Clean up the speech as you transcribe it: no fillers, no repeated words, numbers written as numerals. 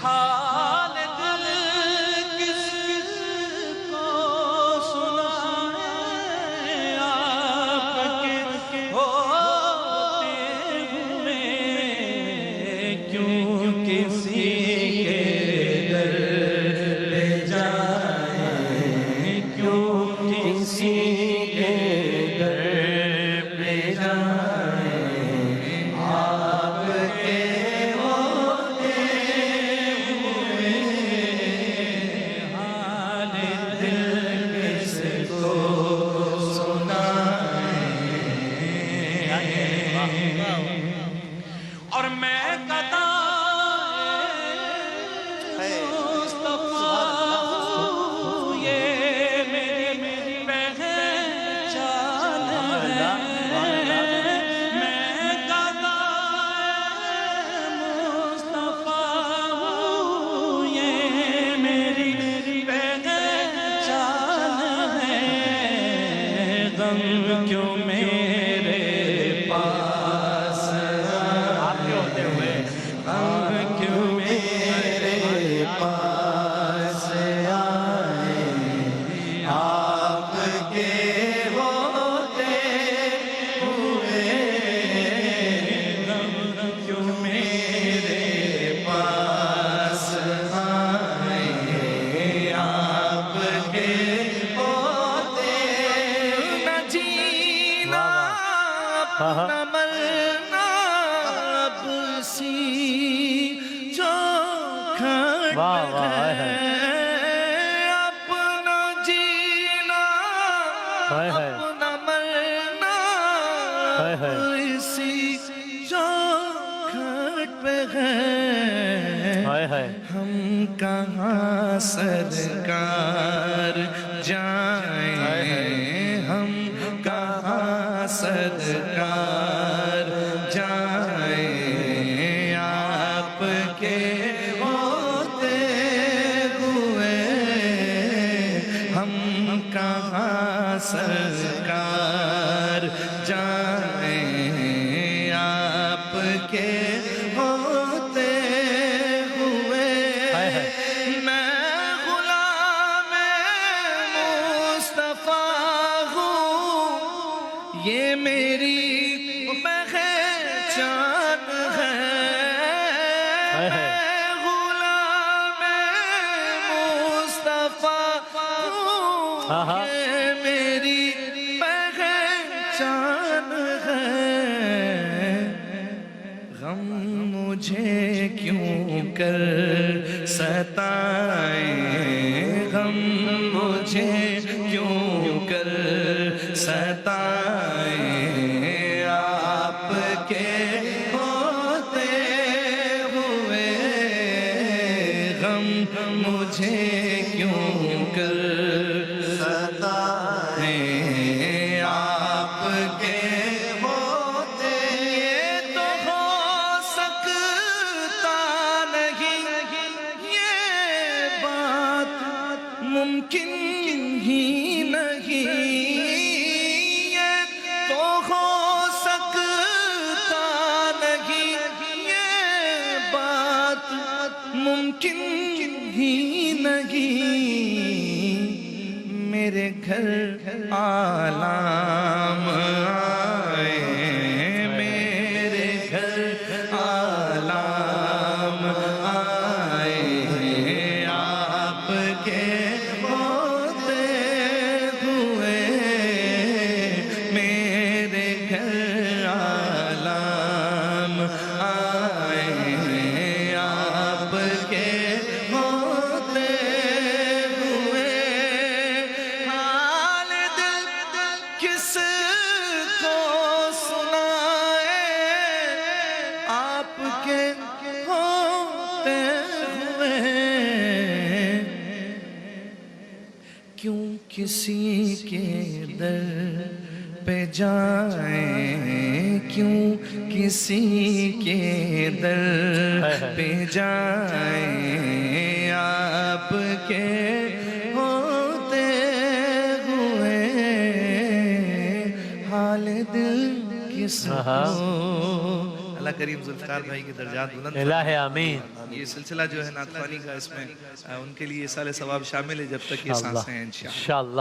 حال دل کس کو سنائیں آپ کے ہوتے ہوئے کیوں کسی کے در پہ جائیں کیوں کسی کے در پہ جائیں آپ کے ہوتے ہوئے حال دل کس کو سنائیں اور میں قطع کیوں میرے پاس آپ کے ہوتے ہوئے کیوں میرے پاس آئے آپ کے ہوتے ہوئے کیوں میرے پاس آئے آپ کے نہ مرنا اب سی چوکھٹ ہے اپنا جینا اپنا مرنا اب اسی چوکھٹ پہ ہے ہم کہاں سرکار جائیں ہم کہاں سرکار جائیں آپ کے ہوتے ہوئے ہم کہاں سرکار جائیں آپ کے ہوتے ہوئے میں غلام مصطفیٰ ہوں یہ میری پہچان ہے غلام مصطفیٰ یہ میری پہچان ہے غم مجھے کیوں کر ستائیں غم مجھے کیوں کر ستائیں آپ کے ہوتے ہوئے غم مجھے کیوں کر ستائیں آپ کے ہوتے تو ہو سکتا نہیں یہ بات ممکن ہی نہیں تو ہو سکتا نہیں یہ بات ممکن ہی نہیں میرے گھر آلام آئے میرے گھر آلام آئے آپ کے ہوتے ہوئے میرے گھر آلام آئے آپ کے ہوتے ہوئے حال دل کس کو سنائے آپ کے ہوتے ہوئے کیوں کسی کے در پہ جائیں کیوں کسی کے در پہ جائیں آپ کے ہوتے ہوئے حال دل کس کو اللہ کریم ذوالفقار بھائی کی درجات بلند الہ آمین. یہ سلسلہ جو ہے نعت خوانی کا، اس میں ان کے لیے سال ثواب شامل ہے جب تک یہ سانسیں ہیں انشاءاللہ. انشاءاللہ.